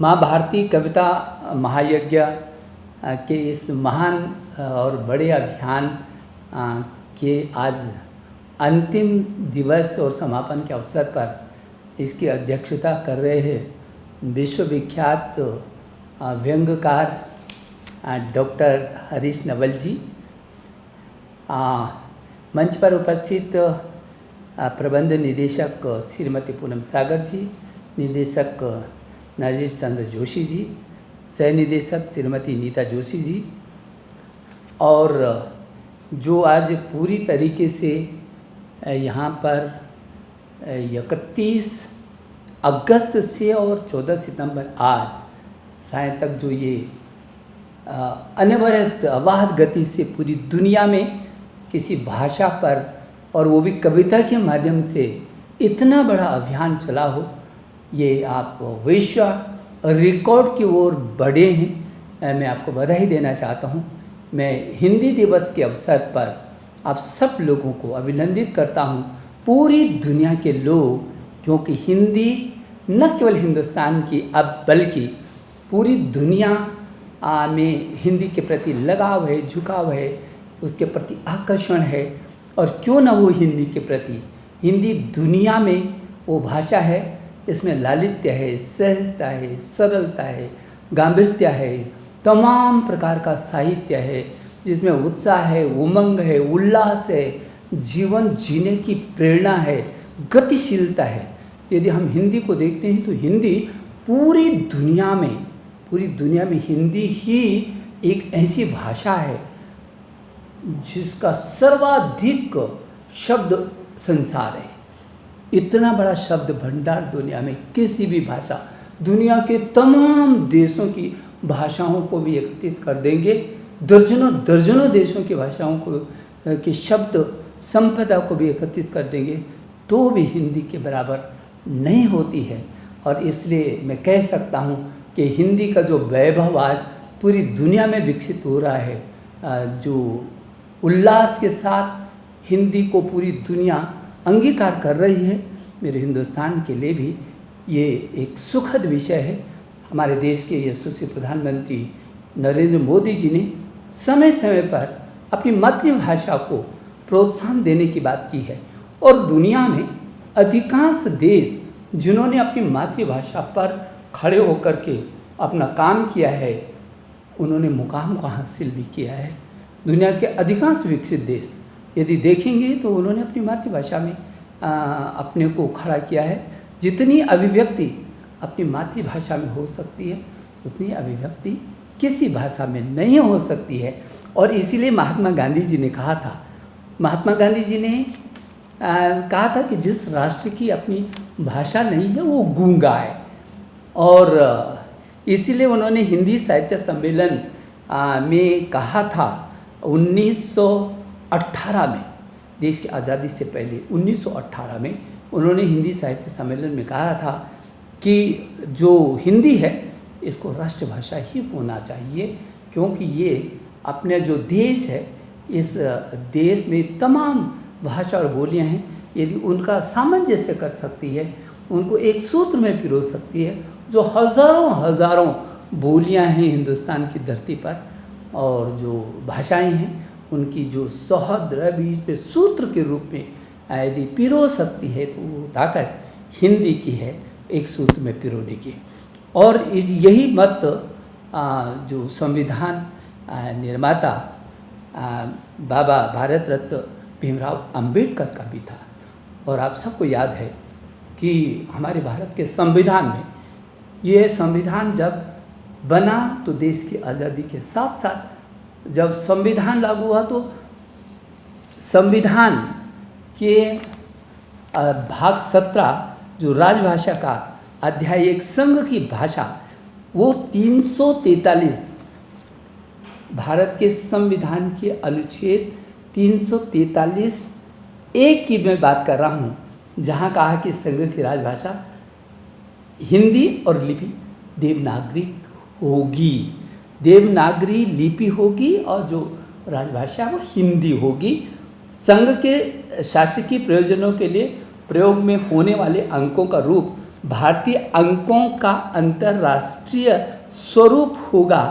माँ भारती कविता महायज्ञ के इस महान और बड़े अभियान के आज अंतिम दिवस और समापन के अवसर पर इसकी अध्यक्षता कर रहे हैं विश्वविख्यात व्यंग्यकार डॉक्टर हरीश नवल जी। मंच पर उपस्थित प्रबंध निदेशक श्रीमती पूनम सागर जी, निदेशक नरेश चंद्र जोशी जी, सह निदेशक श्रीमती नीता जोशी जी, और जो आज पूरी तरीके से यहाँ पर 31 अगस्त से और 14 सितंबर आज शायद तक जो ये अनवरत अबाध गति से पूरी दुनिया में किसी भाषा पर और वो भी कविता के माध्यम से इतना बड़ा अभियान चला हो, ये आप विश्व रिकॉर्ड की ओर बढ़े हैं। मैं आपको बधाई देना चाहता हूँ। मैं हिंदी दिवस के अवसर पर आप सब लोगों को अभिनंदित करता हूँ, पूरी दुनिया के लोग, क्योंकि हिंदी न केवल हिंदुस्तान की अब बल्कि पूरी दुनिया में हिंदी के प्रति लगाव है, झुकाव है, उसके प्रति आकर्षण है। और क्यों ना वो हिंदी के प्रति, हिंदी दुनिया में वो भाषा है इसमें लालित्य है, सहजता है, सरलता है, गांभीर्य है, तमाम प्रकार का साहित्य है जिसमें उत्साह है, उमंग है, उल्लास है, जीवन जीने की प्रेरणा है, गतिशीलता है। यदि हम हिंदी को देखते हैं तो हिंदी पूरी दुनिया में हिंदी ही एक ऐसी भाषा है जिसका सर्वाधिक शब्द संसार है। इतना बड़ा शब्द भंडार दुनिया में किसी भी भाषा, दुनिया के तमाम देशों की भाषाओं को भी एकत्रित कर देंगे, दर्जनों देशों की भाषाओं को की शब्द संपदा को भी एकत्रित कर देंगे तो भी हिंदी के बराबर नहीं होती है। और इसलिए मैं कह सकता हूँ कि हिंदी का जो वैभव आज पूरी दुनिया में विकसित हो रहा है, जो उल्लास के साथ हिंदी को पूरी दुनिया अंगीकार कर रही है, मेरे हिंदुस्तान के लिए भी ये एक सुखद विषय है। हमारे देश के यशस्वी प्रधानमंत्री नरेंद्र मोदी जी ने समय समय पर अपनी मातृभाषा को प्रोत्साहन देने की बात की है, और दुनिया में अधिकांश देश जिन्होंने अपनी मातृभाषा पर खड़े होकर के अपना काम किया है, उन्होंने मुकाम को हासिल भी किया है। दुनिया के अधिकांश विकसित देश यदि देखेंगे तो उन्होंने अपनी मातृभाषा में अपने को खड़ा किया है। जितनी अभिव्यक्ति अपनी मातृभाषा में हो सकती है उतनी अभिव्यक्ति किसी भाषा में नहीं हो सकती है। और इसीलिए महात्मा गांधी जी ने कहा था कि जिस राष्ट्र की अपनी भाषा नहीं है वो गूंगा है। और इसीलिए उन्होंने हिंदी साहित्य सम्मेलन में कहा था 1918 में, देश की आज़ादी से पहले 1918 में उन्होंने हिंदी साहित्य सम्मेलन में कहा था कि जो हिंदी है इसको राष्ट्रभाषा ही होना चाहिए, क्योंकि ये अपने जो देश है, इस देश में तमाम भाषा और बोलियां हैं, यदि उनका सामंजस्य कर सकती है, उनको एक सूत्र में पिरो सकती है, जो हज़ारों बोलियां हैं हिंदुस्तान की धरती पर, और जो भाषाएं हैं उनकी जो सौहर्द बीच पे सूत्र के रूप में यदि पिरो सकती है तो वो ताकत हिंदी की है, एक सूत्र में पिरोने की। और यही मत जो संविधान निर्माता बाबा भारत रत्न भीमराव अंबेडकर का भी था। और आप सबको याद है कि हमारे भारत के संविधान में, ये संविधान जब बना तो देश की आज़ादी के साथ साथ जब संविधान लागू हुआ तो संविधान के भाग 17 जो राजभाषा का अध्याय 1 संघ की भाषा, वो 343 भारत के संविधान के अनुच्छेद 343 एक की मैं बात कर रहा हूँ, जहाँ कहा कि संघ की राजभाषा हिंदी और लिपि देवनागरी होगी, देवनागरी लिपि होगी, और जो राजभाषा वो हिंदी होगी। संघ के शासकीय प्रयोजनों के लिए प्रयोग में होने वाले अंकों का रूप भारतीय अंकों का अंतर्राष्ट्रीय स्वरूप होगा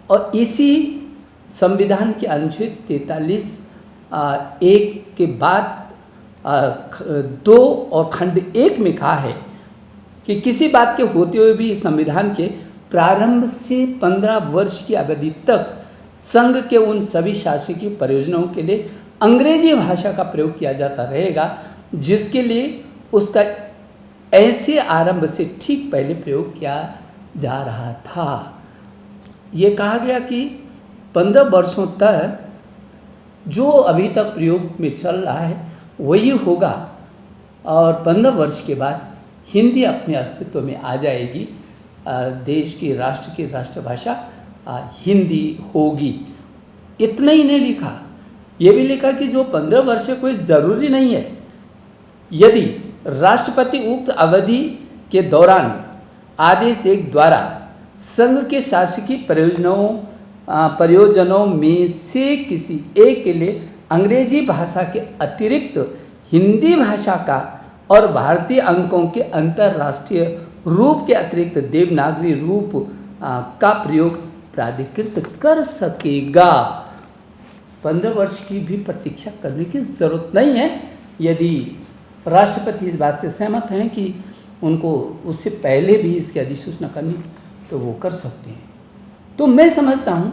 और इसी संविधान के अनुच्छेद 43 एक के बाद 2 और खंड 1 में कहा है कि किसी बात के होते हुए भी इस संविधान के प्रारंभ से 15 वर्ष की अवधि तक संघ के उन सभी शासकीय परियोजनाओं के लिए अंग्रेजी भाषा का प्रयोग किया जाता रहेगा जिसके लिए उसका ऐसे आरंभ से ठीक पहले प्रयोग किया जा रहा था। ये कहा गया कि 15 वर्षों तक जो अभी तक प्रयोग में चल रहा है वही होगा और 15 वर्ष के बाद हिंदी अपने अस्तित्व में आ जाएगी। देश की राष्ट्रभाषा हिंदी होगी। इतना ही नहीं लिखा, ये भी लिखा कि जो 15 वर्ष कोई ज़रूरी नहीं है। यदि राष्ट्रपति उक्त अवधि के दौरान आदेश 1 द्वारा संघ के शासकीय परियोजनाओं में से किसी एक के लिए अंग्रेजी भाषा के अतिरिक्त हिंदी भाषा का और भारतीय अंकों के अंतर्राष्ट्रीय रूप के अतिरिक्त देवनागरी रूप का प्रयोग प्राधिकृत कर सकेगा। 15 वर्ष की भी प्रतीक्षा करने की ज़रूरत नहीं है। यदि राष्ट्रपति इस बात से सहमत हैं कि उनको उससे पहले भी इसकी अधिसूचना करनी तो वो कर सकते हैं। तो मैं समझता हूँ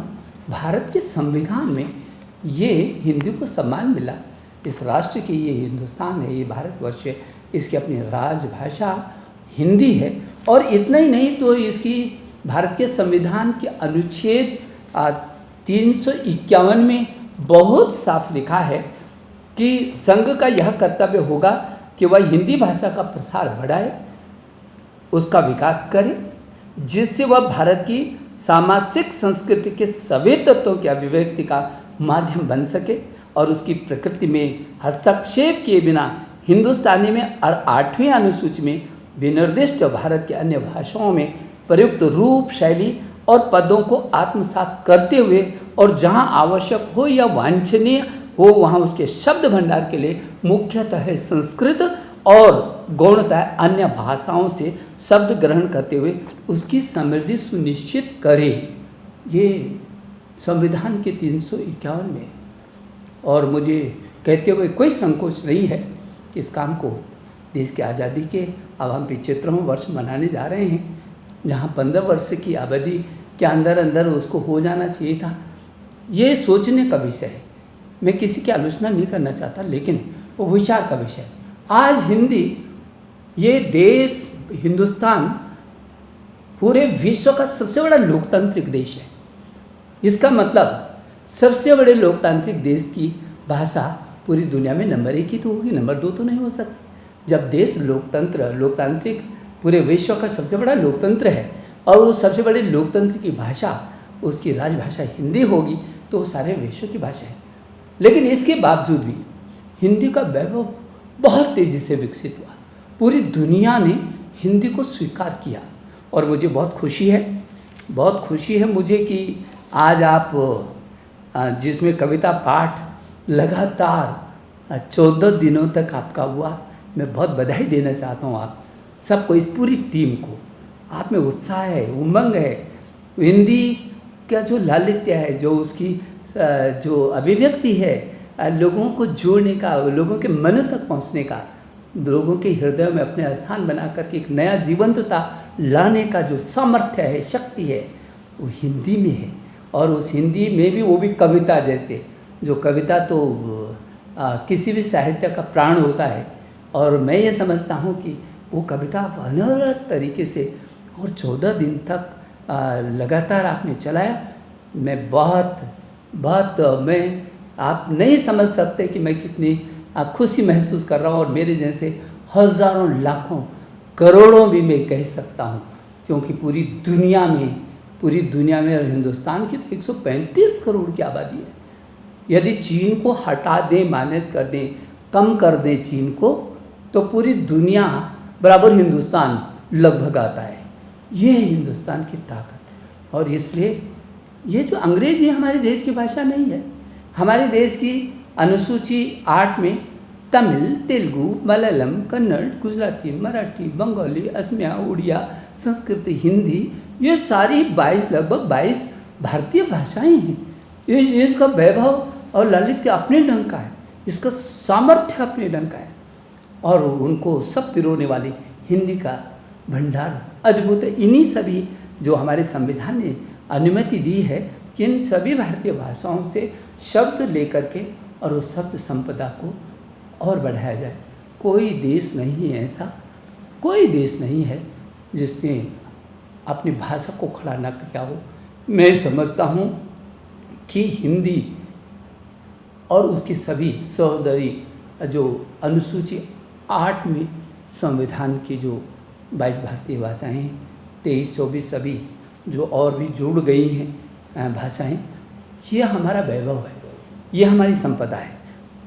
भारत के संविधान में ये हिंदी को सम्मान मिला। इस राष्ट्र की ये हिंदुस्तान है, ये भारतवर्ष है, इसकी अपनी राजभाषा हिंदी है। और इतना ही नहीं तो इसकी भारत के संविधान के अनुच्छेद 351 में बहुत साफ लिखा है कि संघ का यह कर्तव्य होगा कि वह हिंदी भाषा का प्रसार बढ़ाए, उसका विकास करे, जिससे वह भारत की सामाजिक संस्कृति के सभी तत्वों की अभिव्यक्ति का माध्यम बन सके और उसकी प्रकृति में हस्तक्षेप किए बिना हिंदुस्तानी में और 8वीं अनुसूची में विनिर्दिष्ट भारत के अन्य भाषाओं में प्रयुक्त रूप, शैली और पदों को आत्मसात करते हुए और जहां आवश्यक हो या वांछनीय हो वहां उसके शब्द भंडार के लिए मुख्यतः संस्कृत और गौणतः अन्य भाषाओं से शब्द ग्रहण करते हुए उसकी समृद्धि सुनिश्चित करे। ये संविधान के 351 में। और मुझे कहते हुए कोई संकोच नहीं है कि इस काम को देश की आज़ादी के अब हम 75वां वर्ष मनाने जा रहे हैं, जहाँ 15 वर्ष की अवधि के अंदर अंदर उसको हो जाना चाहिए था। ये सोचने का विषय है। मैं किसी की आलोचना नहीं करना चाहता, लेकिन वो विचार का विषय है। आज हिंदी, ये देश हिंदुस्तान पूरे विश्व का सबसे बड़ा लोकतांत्रिक देश है। इसका मतलब सबसे बड़े लोकतांत्रिक देश की भाषा पूरी दुनिया में नंबर 1 ही तो होगी, नंबर 2 तो नहीं हो सकती। जब देश लोकतांत्रिक पूरे विश्व का सबसे बड़ा लोकतंत्र है और उस सबसे बड़े लोकतंत्र की भाषा, उसकी राजभाषा हिंदी होगी, तो वो सारे विश्व की भाषा है। लेकिन इसके बावजूद भी हिंदी का वैभव बहुत तेज़ी से विकसित हुआ। पूरी दुनिया ने हिंदी को स्वीकार किया और मुझे बहुत खुशी है मुझे कि आज आप जिसमें कविता पाठ लगातार 14 दिनों तक आपका हुआ, मैं बहुत बधाई देना चाहता हूँ आप सबको, इस पूरी टीम को। आप में उत्साह है, उमंग है, हिंदी का जो लालित्य है, जो उसकी जो अभिव्यक्ति है, लोगों को जोड़ने का, लोगों के मन तक पहुँचने का, लोगों के हृदय में अपने स्थान बना करके एक नया जीवंतता लाने का जो सामर्थ्य है, शक्ति है, वो हिंदी में है। और उस हिंदी में भी वो भी कविता जैसे, जो कविता तो किसी भी साहित्य का प्राण होता है। और मैं ये समझता हूँ कि वो कविता अनवरत तरीके से और 14 दिन तक लगातार आपने चलाया। मैं मैं आप नहीं समझ सकते कि मैं कितनी खुशी महसूस कर रहा हूँ, और मेरे जैसे हज़ारों लाखों करोड़ों भी मैं कह सकता हूँ, क्योंकि पूरी दुनिया में और हिंदुस्तान की तो 135 करोड़ की आबादी है। यदि चीन को हटा दें, माइनस कर दें, कम कर दें चीन को, तो पूरी दुनिया बराबर हिंदुस्तान लगभग आता है। ये है हिंदुस्तान की ताकत। और इसलिए ये जो अंग्रेजी हमारे देश की भाषा नहीं है। हमारे देश की अनुसूची 8 में तमिल, तेलुगु, मलयालम, कन्नड़, गुजराती, मराठी, बंगाली, असमिया, उड़िया, संस्कृत, हिंदी, ये सारी 22 लगभग 22 भारतीय भाषाएं हैं। इसका वैभव और ललित्य अपने ढंग का है, इसका सामर्थ्य अपने ढंग का है, और उनको सब पिरोने वाली हिंदी का भंडार अद्भुत है। इन्हीं सभी जो हमारे संविधान ने अनुमति दी है कि इन सभी भारतीय भाषाओं से शब्द लेकर के और उस शब्द संपदा को और बढ़ाया जाए। कोई देश नहीं है ऐसा, कोई देश नहीं है जिसने अपनी भाषा को खड़ा न किया हो। मैं समझता हूँ कि हिंदी और उसकी सभी सहोदरी जो अनुसूची 8 में संविधान की जो 22 भारतीय भाषाएं हैं, 23-24 सभी जो और भी जुड़ गई हैं भाषाएं, ये हमारा वैभव है, ये हमारी संपदा है,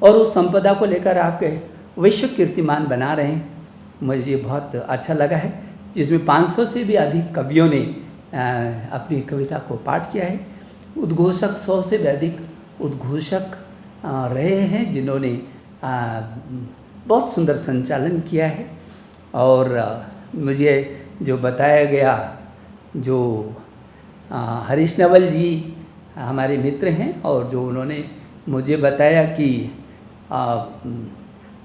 और उस संपदा को लेकर आपके विश्व कीर्तिमान बना रहे हैं। मुझे बहुत अच्छा लगा है, जिसमें 500 से भी अधिक कवियों ने अपनी कविता को पाठ किया है। उद्घोषक 100 से भी अधिक उद्घोषक रहे हैं जिन्होंने बहुत सुंदर संचालन किया है। और मुझे जो बताया गया, जो हरीश नवल जी हमारे मित्र हैं, और जो उन्होंने मुझे बताया कि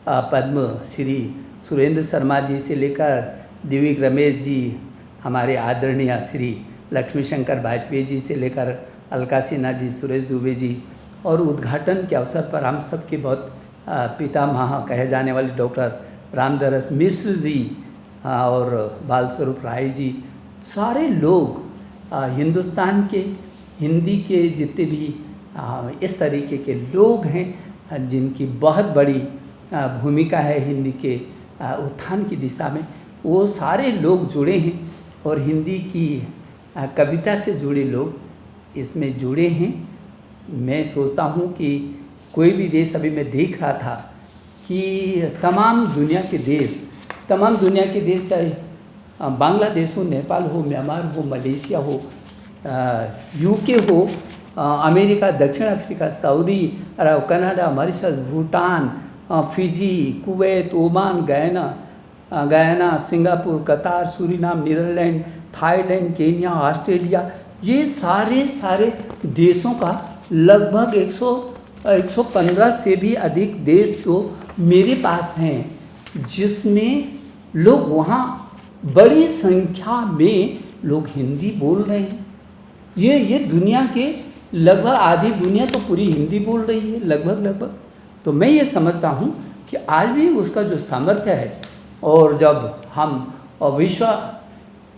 पद्म श्री सुरेंद्र शर्मा जी से लेकर दिव्य रमेश जी, हमारे आदरणीय श्री लक्ष्मी शंकर वाजपेयी जी से लेकर अलका सिन्हा जी, सुरेश दुबे जी, और उद्घाटन के अवसर पर हम सब के बहुत पितामह कहे जाने वाले डॉक्टर रामदरस मिश्र जी और बाल स्वरूप राय जी, सारे लोग हिंदुस्तान के हिंदी के जितने भी इस तरीके के लोग हैं जिनकी बहुत बड़ी भूमिका है हिंदी के उत्थान की दिशा में, वो सारे लोग जुड़े हैं, और हिंदी की कविता से जुड़े लोग इसमें जुड़े हैं। मैं सोचता हूँ कि कोई भी देश, अभी मैं देख रहा था कि तमाम दुनिया के देश चाहे बांग्लादेश हो, नेपाल हो, म्यांमार हो, मलेशिया हो, यूके हो, अमेरिका, दक्षिण Africa, Saudi Arab, Canada, Mauritius, Bhutan, Fiji, Kuwait, Oman, Guyana, Singapore, Qatar, Suriname, Netherland, Thailand, Kenya, Australia, ये सारे देशों का लगभग 115 से भी अधिक देश तो मेरे पास हैं, जिसमें लोग वहाँ बड़ी संख्या में लोग हिंदी बोल रहे हैं। ये दुनिया के लगभग आधी दुनिया तो पूरी हिंदी बोल रही है लगभग। तो मैं ये समझता हूँ कि आज भी उसका जो सामर्थ्य है, और जब हम विश्व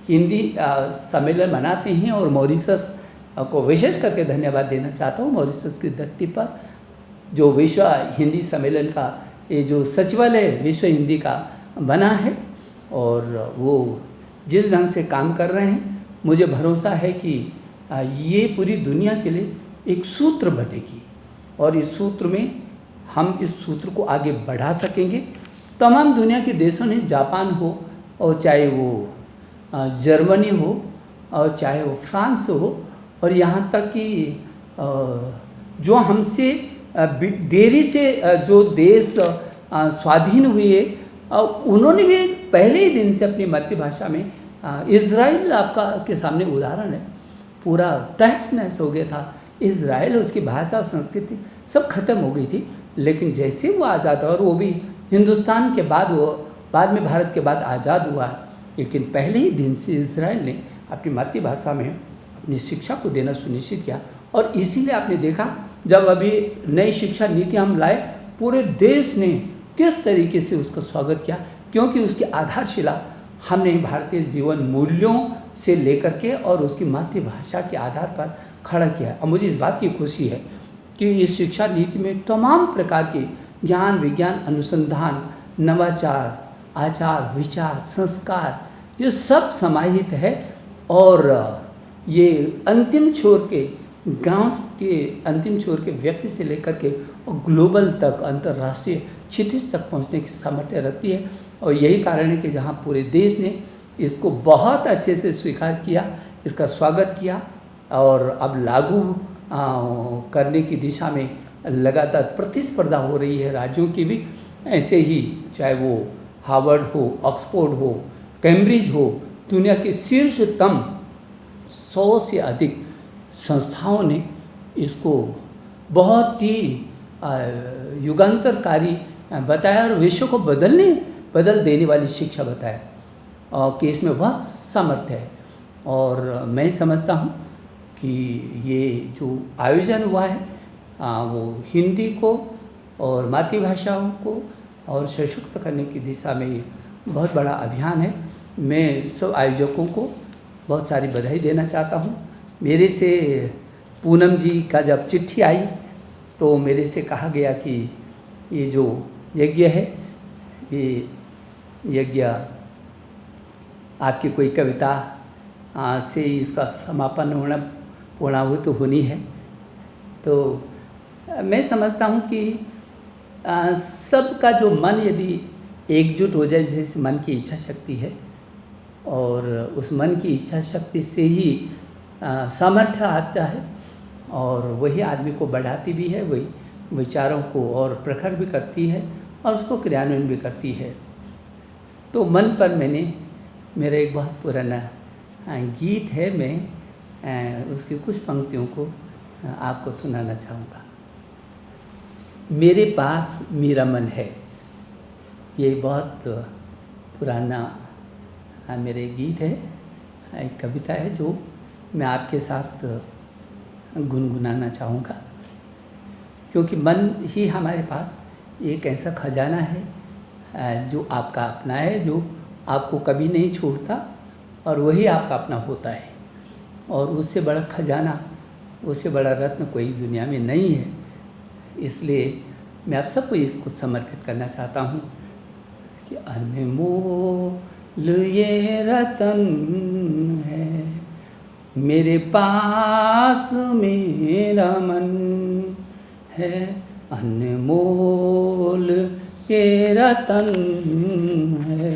हिंदी सम्मेलन मनाते हैं, और मॉरिशस को विशेष करके धन्यवाद देना चाहता हूँ, मॉरिशस की धरती पर जो विश्व हिंदी सम्मेलन का ये जो सचिवालय विश्व हिंदी का बना है, और वो जिस ढंग से काम कर रहे हैं, मुझे भरोसा है कि ये पूरी दुनिया के लिए एक सूत्र बनेगी, और इस सूत्र में हम इस सूत्र को आगे बढ़ा सकेंगे। तमाम दुनिया के देशों ने, जापान हो, और चाहे वो जर्मनी हो, और चाहे वो फ्रांस हो, और यहाँ तक कि जो हमसे देरी से जो देश स्वाधीन हुए, उन्होंने भी पहले ही दिन से अपनी मातृभाषा में, इज़राइल आपका के सामने उदाहरण है, पूरा तहस नहस हो गया था इज़राइल, उसकी भाषा और संस्कृति सब खत्म हो गई थी, लेकिन जैसे वो आज़ाद, और वो भी हिंदुस्तान के बाद, वो बाद में भारत के बाद आज़ाद हुआ, लेकिन पहले ही दिन से इज़राइल ने अपनी मातृभाषा में अपनी शिक्षा को देना सुनिश्चित किया। और इसीलिए आपने देखा, जब अभी नई शिक्षा नीति हम लाए, पूरे देश ने किस तरीके से उसका स्वागत किया, क्योंकि उसकी आधारशिला हमने भारतीय जीवन मूल्यों से लेकर के और उसकी मातृभाषा के आधार पर खड़ा किया। और मुझे इस बात की खुशी है कि इस शिक्षा नीति में तमाम प्रकार के ज्ञान, विज्ञान, अनुसंधान, नवाचार, आचार, विचार, संस्कार, ये सब समाहित है। और ये अंतिम छोर के गांव के अंतिम छोर के व्यक्ति से लेकर के और ग्लोबल तक, अंतर्राष्ट्रीय क्षितिज तक पहुंचने की सामर्थ्य रखती है। और यही कारण है कि जहां पूरे देश ने इसको बहुत अच्छे से स्वीकार किया, इसका स्वागत किया, और अब लागू करने की दिशा में लगातार प्रतिस्पर्धा हो रही है राज्यों की भी। ऐसे ही चाहे वो हार्वर्ड हो, ऑक्सफोर्ड हो, कैम्ब्रिज हो, दुनिया के शीर्षतम 100 से अधिक संस्थाओं ने इसको बहुत ही युगांतरकारी बताया और विश्व को बदल देने वाली शिक्षा बताया, और कि इसमें बहुत सामर्थ्य है। और मैं समझता हूँ कि ये जो आयोजन हुआ है वो हिंदी को और मातृभाषाओं को और सशक्त करने की दिशा में ये बहुत बड़ा अभियान है। मैं सब आयोजकों को बहुत सारी बधाई देना चाहता हूँ। मेरे से पूनम जी का जब चिट्ठी आई तो मेरे से कहा गया कि ये जो यज्ञ है, ये यज्ञ आपकी कोई कविता से इसका समापन होना, पूर्णाहुति होनी है। तो मैं समझता हूँ कि सबका जो मन यदि एकजुट हो जाए, जैसे मन की इच्छा शक्ति है, और उस मन की इच्छा शक्ति से ही सामर्थ्य आता है, और वही आदमी को बढ़ाती भी है, वही विचारों को और प्रखर भी करती है और उसको क्रियान्वयन भी करती है। तो मन पर मेरा एक बहुत पुराना गीत है, मैं उसकी कुछ पंक्तियों को आपको सुनाना चाहूँगा। मेरे पास मेरा मन है, ये बहुत पुराना मेरे गीत है, एक कविता है जो मैं आपके साथ गुनगुनाना चाहूँगा, क्योंकि मन ही हमारे पास एक ऐसा खजाना है जो आपका अपना है, जो आपको कभी नहीं छोड़ता और वही आपका अपना होता है। और उससे बड़ा खजाना, उससे बड़ा रत्न कोई दुनिया में नहीं है। इसलिए मैं आप सबको इसको समर्पित करना चाहता हूँ कि अनमोल ये रतन है, मेरे पास मेरा मन है। अनमोल ये रतन है,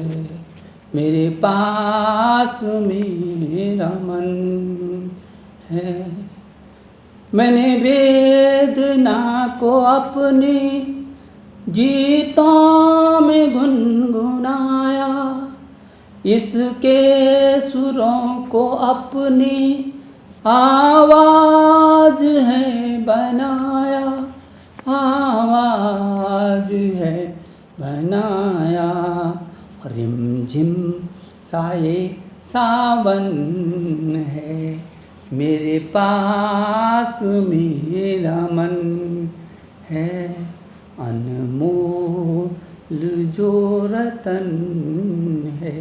मेरे पास मेरा मन है। मैंने वेदना को अपने गीतों में गुनगुनाया, इसके सुरों को अपनी आवाज है बनाया, आवाज है बनाया। रिमझिम साए सावन है, मेरे पास मेरा मन है। अनमोल जो रतन है,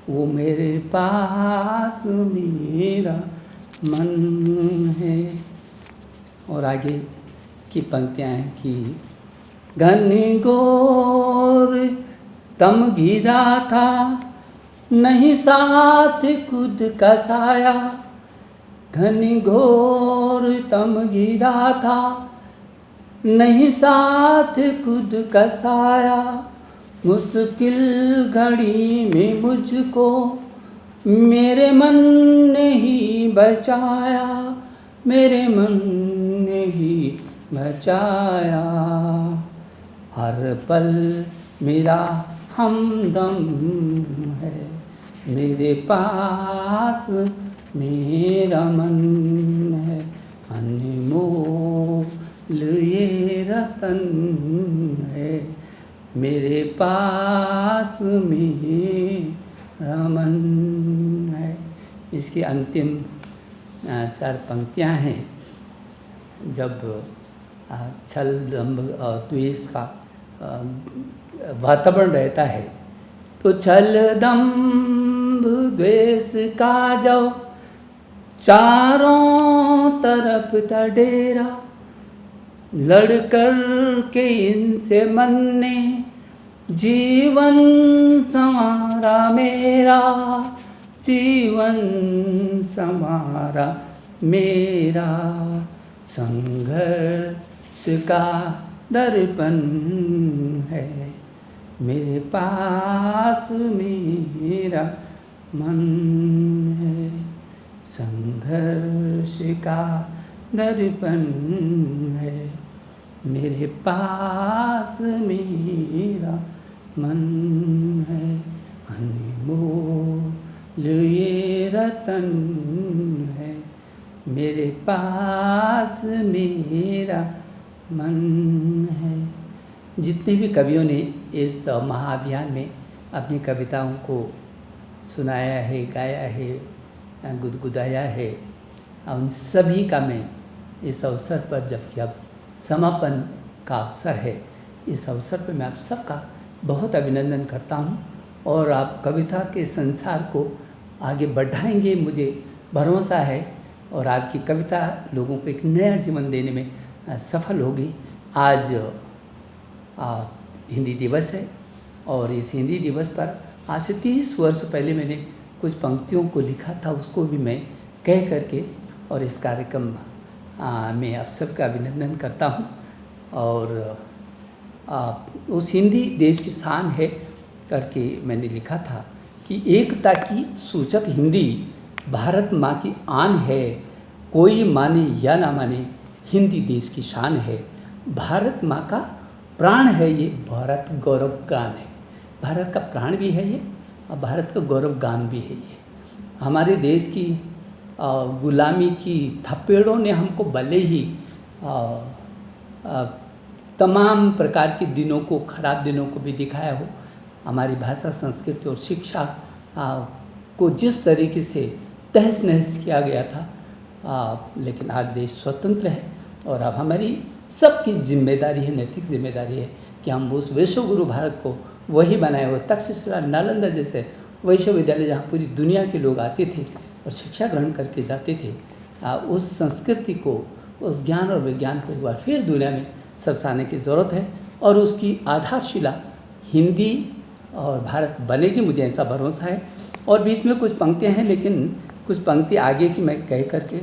वो मेरे पास मेरा मन है। और आगे की पंक्तियाँ हैं कि घनघोर तम घिरा था, नहीं साथ खुद का साया। घनघोर तम घिरा था, नहीं साथ खुद का साया। मुश्किल घड़ी में मुझको मेरे मन ने ही बचाया, मेरे मन ने ही बचाया। हर पल मेरा हमदम है, मेरे पास मेरा मन है। अनमोल ये रतन है, मेरे पास मेरा मन है। इसकी अंतिम 4 पंक्तियाँ हैं। जब छल दंभ और द्वेष का वातावरण रहता है, तो छल दंभ द्वेष का जब चारों तरफ था डेरा, लड़कर के इनसे मन ने जीवन संवारा मेरा, जीवन संवारा मेरा। संघर्ष का दर्पण है, मेरे पास मेरा मन है। संघर्ष का दर्पण है, मेरे पास मेरा मन है, अनमोल ये रतन है, मेरे पास मेरा मन है। जितने भी कवियों ने इस महाअभियान में अपनी कविताओं को सुनाया है, गाया है, गुदगुदाया है, उन सभी का मैं इस अवसर पर, जबकि अब समापन का अवसर है, इस अवसर पर मैं आप सबका बहुत अभिनंदन करता हूं। और आप कविता के संसार को आगे बढ़ाएंगे, मुझे भरोसा है, और आपकी कविता लोगों को एक नया जीवन देने में सफल होगी। आज हिंदी दिवस है, और इस हिंदी दिवस पर आज से 30 वर्ष पहले मैंने कुछ पंक्तियों को लिखा था, उसको भी मैं कह करके और इस कार्यक्रम में आप सबका अभिनंदन करता हूं। और उस हिंदी देश की शान है करके मैंने लिखा था कि एकता की सूचक हिंदी भारत माँ की आन है, कोई माने या ना माने हिंदी देश की शान है, भारत माँ का प्राण है ये, भारत गौरव गान है। भारत का प्राण भी है ये, और भारत का गौरव गान भी है ये। हमारे देश की गुलामी की थपेड़ों ने हमको भले ही तमाम प्रकार के दिनों को, खराब दिनों को भी दिखाया हो, हमारी भाषा, संस्कृति और शिक्षा को जिस तरीके से तहस नहस किया गया था, लेकिन आज देश स्वतंत्र है, और अब हमारी सबकी जिम्मेदारी है, नैतिक जिम्मेदारी है कि हम उस विश्वगुरु भारत को वही बनाए हुए तक्षशिला, नालंदा जैसे विश्वविद्यालय जहाँ पूरी दुनिया के लोग आते थे और शिक्षा ग्रहण करके जाते थे, उस संस्कृति को, उस ज्ञान और विज्ञान को एक बार फिर दुनिया में सरसाने की ज़रूरत है, और उसकी आधारशिला हिंदी और भारत बनेगी, मुझे ऐसा भरोसा है। और बीच में कुछ पंक्तियाँ हैं, लेकिन कुछ पंक्ति आगे की मैं कह करके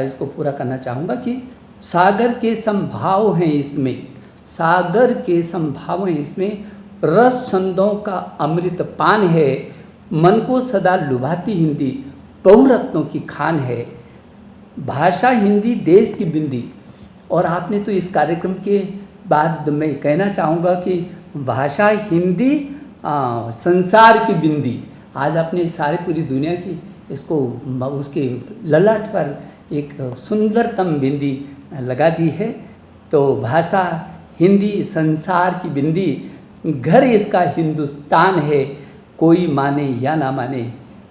इसको पूरा करना चाहूँगा कि सागर के संभाव हैं इसमें, सागर के संभाव हैं इसमें, रस छंदों का अमृत पान है, मन को सदा लुभाती हिंदी बहुरत्नों की खान है, भाषा हिंदी देश की बिंदी। और आपने तो इस कार्यक्रम के बाद मैं कहना चाहूँगा कि भाषा हिंदी संसार की बिंदी। आज आपने सारी पूरी दुनिया की इसको उसके ललाट पर एक सुंदरतम बिंदी लगा दी है। तो भाषा हिंदी संसार की बिंदी, घर इसका हिंदुस्तान है, कोई माने या ना माने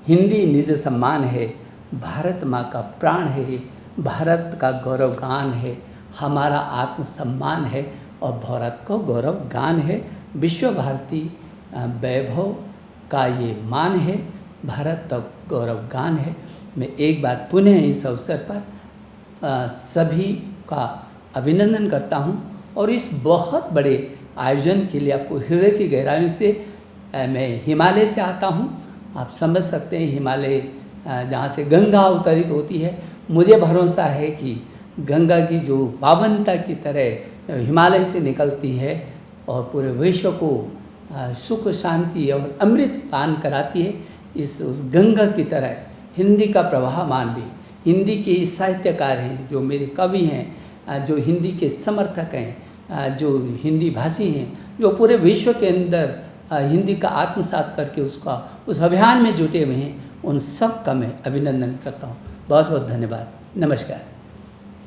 हिंदी निज सम्मान है, भारत माँ का प्राण है, भारत का गौरव गान है, हमारा आत्मसम्मान है, और भारत का गौरव गान है, विश्व भारती वैभव का ये मान है, भारत का गौरव गान है। मैं एक बार पुनः इस अवसर पर सभी का अभिनंदन करता हूँ, और इस बहुत बड़े आयोजन के लिए आपको हृदय की गहराइयों से मैं हिमालय से आता हूँ। आप समझ सकते हैं हिमालय जहाँ से गंगा अवतरित होती है, मुझे भरोसा है कि गंगा की जो पावनता की तरह हिमालय से निकलती है और पूरे विश्व को सुख, शांति और अमृत पान कराती है, उस गंगा की तरह हिंदी का प्रवाहमान भी, हिंदी के साहित्यकार हैं, जो मेरे कवि हैं, जो हिंदी के समर्थक हैं, जो हिंदी भाषी हैं, जो पूरे विश्व के अंदर हिंदी का आत्मसात करके उस अभियान में जुटे हुए हैं, उन सब का मैं अभिनंदन करता हूँ। बहुत बहुत धन्यवाद। नमस्कार।